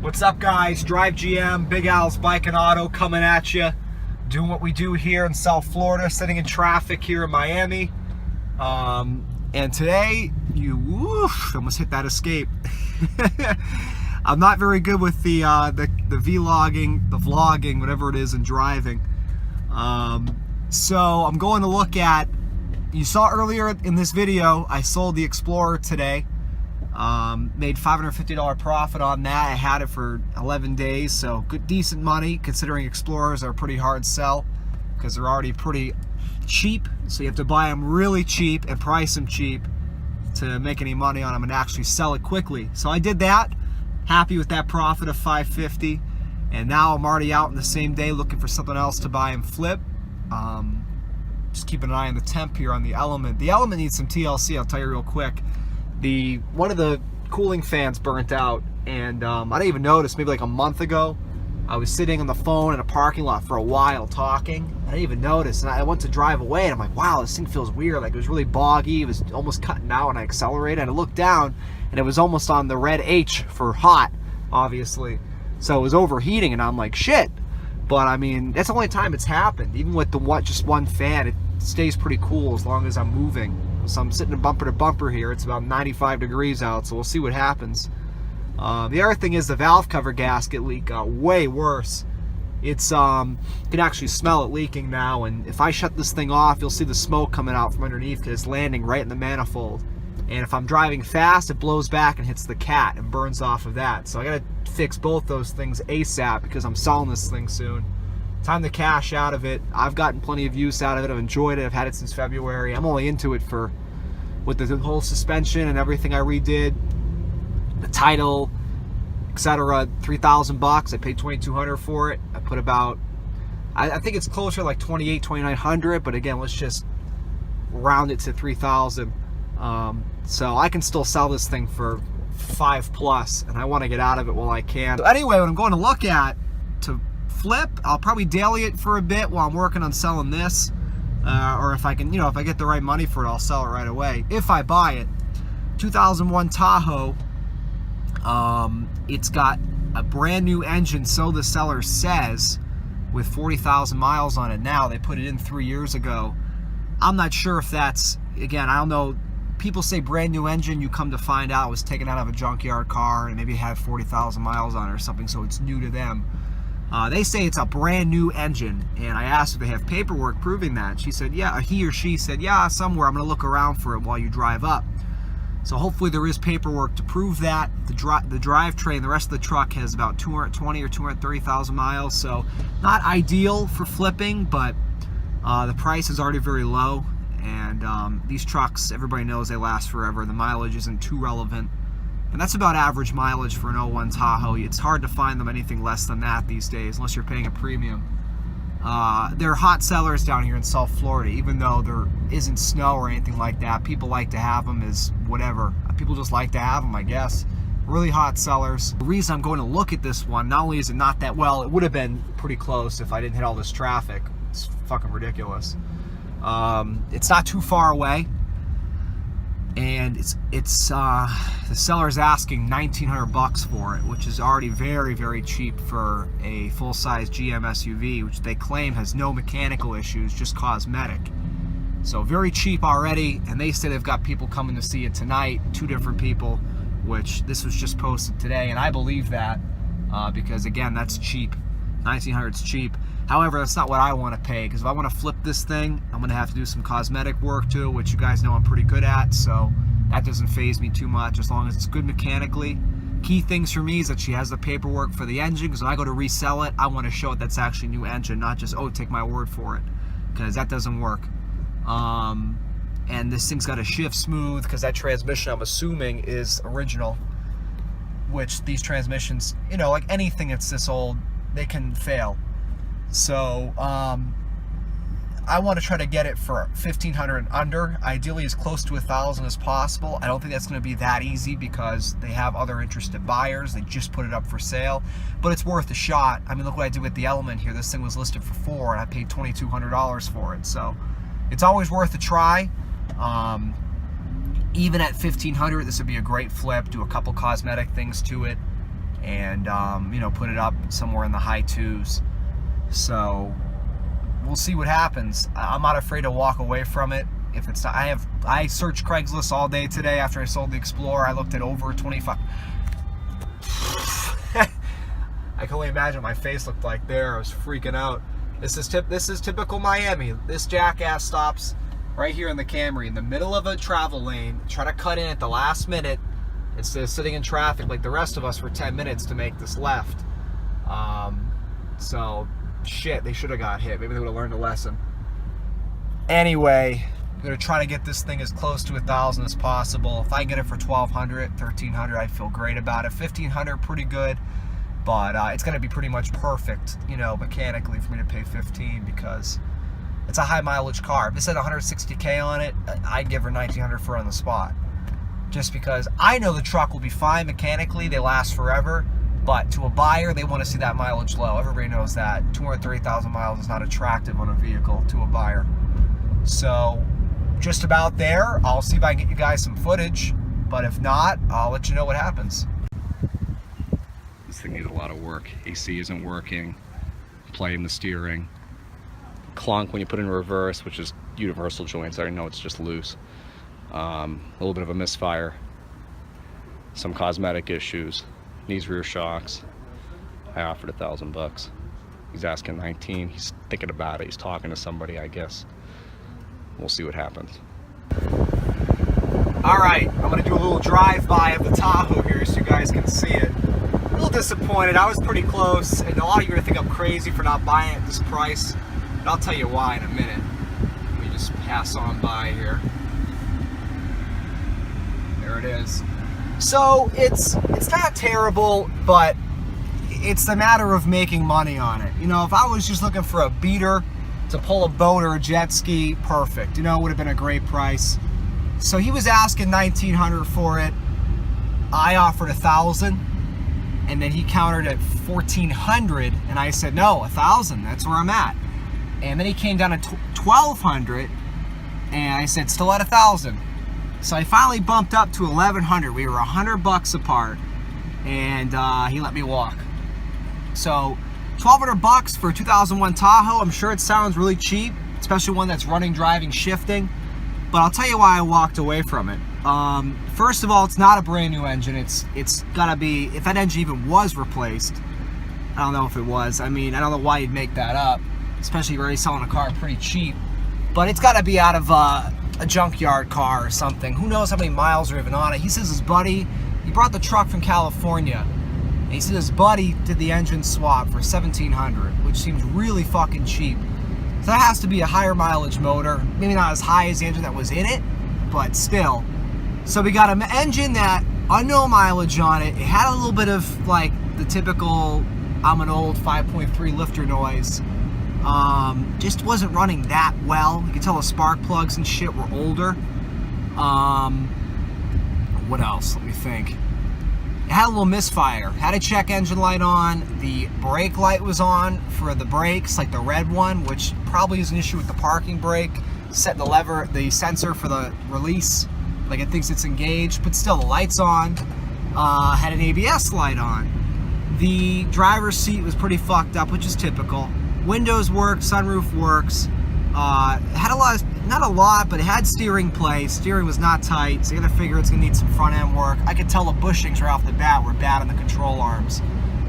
What's up, guys? Drive GM, Big Al's Bike and Auto coming at you. Doing what we do here in South Florida, sitting in traffic here in Miami. And today, almost hit that escape. I'm not very good with the vlogging, whatever it is, and driving. So I'm going to look at, you saw earlier in this video, I sold the Explorer today. Made $550 profit on that. I had it for 11 days, so good, decent money considering Explorers are a pretty hard sell because they're already pretty cheap. So you have to buy them really cheap and price them cheap to make any money on them and actually sell it quickly. So I did that. Happy with that profit of $550, and now I'm already out in the same day looking for something else to buy and flip. Just keeping an eye on the temp here on the Element. The Element needs some TLC, I'll tell you real quick. One of the cooling fans burnt out, and I didn't even notice. Maybe like a month ago, I was sitting on the phone in a parking lot for a while talking. I didn't even notice, and I went to drive away, and I'm like, wow, this thing feels weird. Like, it was really boggy. It was almost cutting out, and I accelerated, and I looked down, and it was almost on the red H for hot, obviously. So it was overheating, and I'm like, shit. But I mean, that's the only time it's happened. Even with just one fan, it stays pretty cool as long as I'm moving. So I'm sitting bumper to bumper here. It's about 95 degrees out, so we'll see what happens. The other thing is the valve cover gasket leak got way worse. It's you can actually smell it leaking now, and if I shut this thing off, you'll see the smoke coming out from underneath because it's landing right in the manifold. And if I'm driving fast, it blows back and hits the cat and burns off of that. So I gotta fix both those things ASAP because I'm selling this thing soon. Time to cash out of it. I've gotten plenty of use out of it. I've enjoyed it. I've had it since February. I'm only into it with the whole suspension and everything I redid, the title, etc. $3,000. I paid $2,200 for it. I put about, I think it's closer to like $2,800, $2,900. But again, let's just round it to $3,000. So I can still sell this thing for $5+, and I want to get out of it while I can. So anyway, what I'm going to look at to flip, I'll probably daily it for a bit while I'm working on selling this, or if I can, if I get the right money for it, I'll sell it right away if I buy it. 2001 Tahoe. It's got a brand new engine, so the seller says, with 40,000 miles on it now. They put it in 3 years ago. I'm not sure if that's, again, I don't know. People say brand new engine. You come to find out it was taken out of a junkyard car and maybe had 40,000 miles on it or something, so it's new to them. They say it's a brand new engine, and I asked if they have paperwork proving that. She said, yeah, he or she said, yeah, somewhere. I'm going to look around for it while you drive up. So hopefully there is paperwork to prove that. The drivetrain, the rest of the truck has about 220 or 230,000 miles, so not ideal for flipping, but the price is already very low, and these trucks, everybody knows they last forever. The mileage isn't too relevant. And that's about average mileage for an 01 Tahoe. It's hard to find them anything less than that these days, unless you're paying a premium. They're hot sellers down here in South Florida, even though there isn't snow or anything like that. People like to have them as whatever. People just like to have them, I guess. Really hot sellers. The reason I'm going to look at this one, not only is it not that well, it would have been pretty close if I didn't hit all this traffic. It's fucking ridiculous. It's not too far away. And the seller's asking $1,900 for it, which is already very, very cheap for a full-size GM SUV, which they claim has no mechanical issues, just cosmetic. So very cheap already, and they say they've got people coming to see it tonight, 2 different people, which this was just posted today, and I believe that because again, that's cheap. $1,900 is cheap. However, that's not what I want to pay, because if I want to flip this thing, I'm going to have to do some cosmetic work too, which you guys know I'm pretty good at, so that doesn't faze me too much as long as it's good mechanically. Key things for me is that she has the paperwork for the engine, because when I go to resell it, I want to show it that's actually a new engine, not just, oh, take my word for it, because that doesn't work. And this thing's got to shift smooth, because that transmission, I'm assuming, is original, which these transmissions, like anything that's this old, they can fail. So I want to try to get it for $1,500 and under, ideally as close to $1,000 as possible. I don't think that's going to be that easy because they have other interested buyers. They just put it up for sale, but it's worth a shot. I mean, look what I did with the Element here. This thing was listed for $4,000 and I paid $2,200 for it, so it's always worth a try. Even at $1,500, this would be a great flip. Do a couple cosmetic things to it, and you know, put it up somewhere in the high 2s. So we'll see what happens. I'm not afraid to walk away from it. If it's not, I searched Craigslist all day today after I sold the Explorer. I looked at over 25. I can only imagine what my face looked like there. I was freaking out. This is typical Miami. This jackass stops right here in the Camry in the middle of a travel lane, try to cut in at the last minute instead of sitting in traffic like the rest of us for 10 minutes to make this left. So shit, they should have got hit. Maybe they would have learned a lesson. Anyway, I'm gonna try to get this thing as close to 1,000 as possible. If I get it for 1,200, 1,300, I feel great about it. 1,500, pretty good, but it's gonna be pretty much perfect, you know, mechanically for me to pay 15 because it's a high mileage car. If it said 160K on it, I'd give her 1,900 for it on the spot. Just because I know the truck will be fine mechanically, they last forever, but to a buyer, they want to see that mileage low. Everybody knows that 230,000 miles is not attractive on a vehicle to a buyer. So just about there. I'll see if I can get you guys some footage, but if not, I'll let you know what happens. This thing needs a lot of work. AC isn't working, playing the steering, clunk when you put it in reverse, which is universal joints. I already know it's just loose. A little bit of a misfire, some cosmetic issues, needs rear shocks. I offered $1,000. He's asking 19. He's thinking about it. He's talking to somebody, I guess. We'll see what happens. All right, I'm gonna do a little drive-by of the Tahoe here so you guys can see it. A little disappointed. I was pretty close, and a lot of you are gonna think I'm crazy for not buying it at this price, and I'll tell you why in a minute. Let me just pass on by here. There it is. So it's not terrible, but it's the matter of making money on it. You know, if I was just looking for a beater to pull a boat or a jet ski, perfect. You know, it would have been a great price. So he was asking $1,900 for it. I offered $1,000, and then he countered at $1,400, and I said, no, $1,000, that's where I'm at. And then he came down to $1,200, and I said, still at $1,000. So I finally bumped up to $1,100. We were $100 apart, and he let me walk. So $1,200 for a 2001 Tahoe. I'm sure it sounds really cheap, especially one that's running, driving, shifting. But I'll tell you why I walked away from it. First of all, it's not a brand new engine. It's gotta be, if that engine even was replaced, I don't know if it was. I mean, I don't know why you'd make that up, especially if you're already selling a car pretty cheap. But it's gotta be out of a junkyard car or something. Who knows how many miles are even on it. He says his buddy, he brought the truck from California, and he said his buddy did the engine swap for $1,700, which seems really fucking cheap. So that has to be a higher mileage motor. Maybe not as high as the engine that was in it, but still. So we got an engine that unknown mileage on it. It had a little bit of like the typical I'm an old 5.3 lifter noise. Just wasn't running that well. You could tell the spark plugs and shit were older. What else? Let me think. It had a little misfire. Had a check engine light on. The brake light was on for the brakes, like the red one, which probably is an issue with the parking brake. Set the lever, the sensor for the release, like it thinks it's engaged, but still the light's on. Had an ABS light on. The driver's seat was pretty fucked up, which is typical. Windows worked, sunroof works. Had a lot of, not a lot, but it had steering play. Steering was not tight, so you gotta figure it's gonna need some front end work. I could tell the bushings right off the bat were bad on the control arms.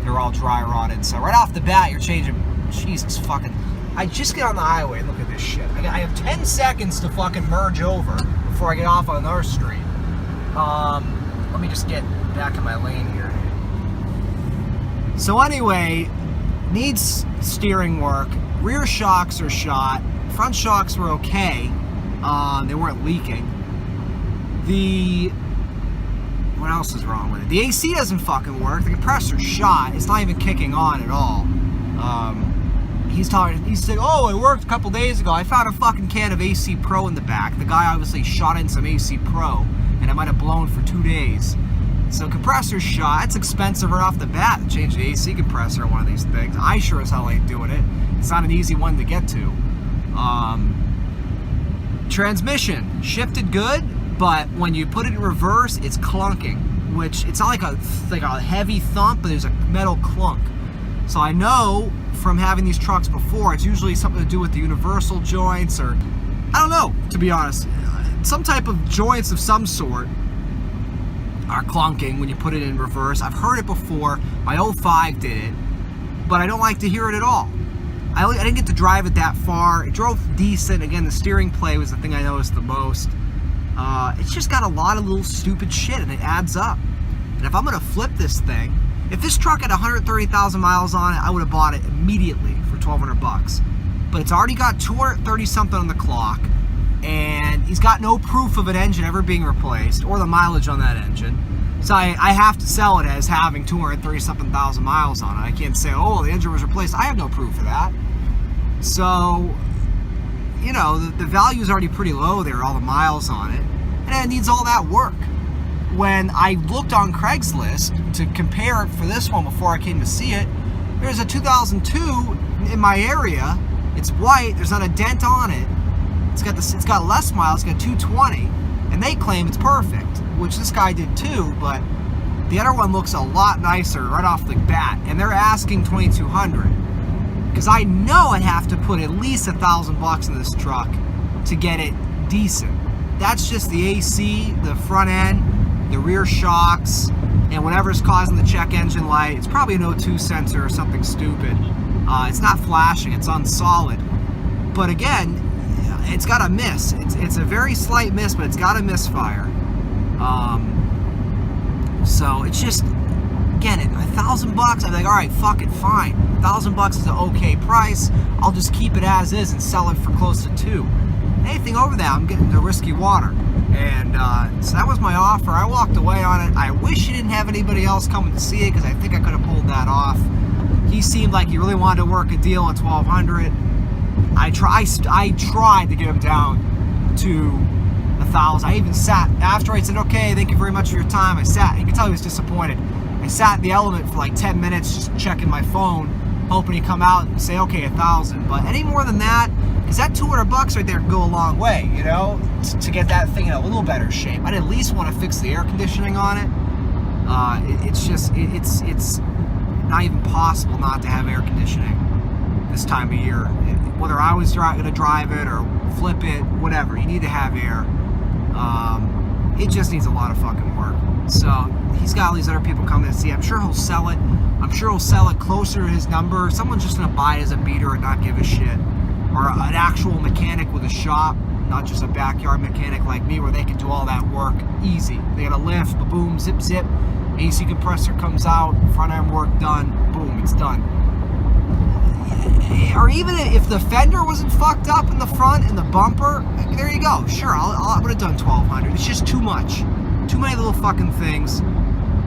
They're all dry rotted. So right off the bat, you're changing, Jesus fucking, I just get on the highway and look at this shit. I have 10 seconds to fucking merge over before I get off on another street. Let me just get back in my lane here. So anyway, needs steering work. Rear shocks are shot. Front shocks were okay. They weren't leaking. What else is wrong with it? The AC doesn't fucking work. The compressor's shot. It's not even kicking on at all. He's saying, oh, it worked a couple days ago. I found a fucking can of AC Pro in the back. The guy obviously shot in some AC Pro, and it might have blown for 2 days. So compressor's shot. It's expensive right off the bat to change the AC compressor on one of these things. I sure as hell ain't doing it. It's not an easy one to get to. Transmission shifted good, but when you put it in reverse, it's clunking which it's not like a heavy thump, but there's a metal clunk. So I know from having these trucks before, it's usually something to do with the universal joints, or I don't know, to be honest. Some type of joints of some sort are clunking when you put it in reverse. I've heard it before. My 05 did it, but I don't like to hear it at all. I didn't get to drive it that far. It drove decent. Again, the steering play was the thing I noticed the most. It's just got a lot of little stupid shit, and it adds up. And if I'm going to flip this thing, if this truck had 130,000 miles on it, I would have bought it immediately for $1,200. But it's already got 230 something on the clock, and he's got no proof of an engine ever being replaced or the mileage on that engine. So I have to sell it as having 230 something thousand miles on it. I can't say, oh, the engine was replaced. I have no proof of that. So, you know, the value is already pretty low there, all the miles on it, and it needs all that work. When I looked on Craigslist to compare it for this one before I came to see it, there's a 2002 in my area. It's white. There's not a dent on it. It's got less miles. It's got 220, and they claim it's perfect, which this guy did too. But the other one looks a lot nicer right off the bat, and they're asking $2,200. Because I know I'd have to put at least $1,000 in this truck to get it decent. That's just the AC, the front end, the rear shocks, and whatever's causing the check engine light. It's probably an O2 sensor or something stupid. It's not flashing, it's unsolid. But again, it's got a miss. It's a very slight miss, but it's got a misfire. So it's just, again, $1,000, I'm like, all right, fuck it, fine. $1,000 is an okay price. I'll just keep it as is and sell it for close to $2,000. Anything over that, I'm getting into risky water. And so that was my offer. I walked away on it. I wish he didn't have anybody else coming to see it, because I think I could have pulled that off. He seemed like he really wanted to work a deal at $1,200. I tried to get him down to $1,000. I even sat after I said, okay, thank you very much for your time. I sat. You can tell he was disappointed. I sat in the element for like 10 minutes just checking my phone, hoping he'd come out and say, okay, $1,000. But any more than that, because that $200 right there can go a long way, you know, to get that thing in a little better shape. I'd at least want to fix the air conditioning on it. It's not even possible not to have air conditioning this time of year. Whether I was going to drive it or flip it, whatever, you need to have air. It just needs a lot of fucking work. So he's got all these other people coming to see it. I'm sure he'll sell it. I'm sure he'll sell it closer to his number. Someone's just going to buy it as a beater and not give a shit. Or an actual mechanic with a shop, not just a backyard mechanic like me, where they can do all that work easy. They got a lift, boom, zip, zip. AC compressor comes out, front end work done, boom, it's done. Or even if the fender wasn't fucked up in the front and the bumper, there you go. Sure, I would have done $1,200. It's just too much. Too many little fucking things.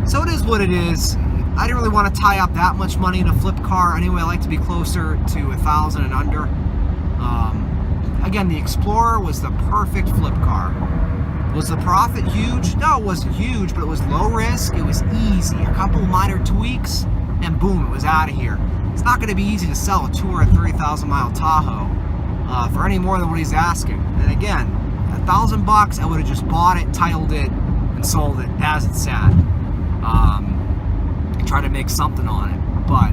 So it is what it is. I didn't really want to tie up that much money in a flip car. Anyway, I like to be closer to $1,000 and under. Again, the Explorer was the perfect flip car. Was the profit huge? No, it wasn't huge, but it was low risk. It was easy. A couple minor tweaks, and boom, it was out of here. It's not going to be easy to sell a 230,000 mile Tahoe for any more than what he's asking. And again, $1,000, I would have just bought it, titled it, and sold it as it sat. Try to make something on it, but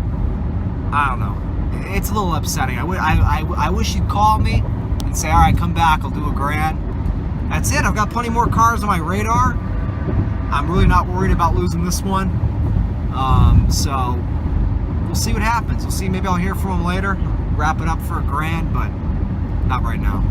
I don't know. It's a little upsetting. I wish you'd call me and say, all right, come back, I'll do $1,000. That's it. I've got plenty more cars on my radar. I'm really not worried about losing this one. So we'll see what happens. We'll see. Maybe I'll hear from him later. Wrap it up for $1,000, but not right now.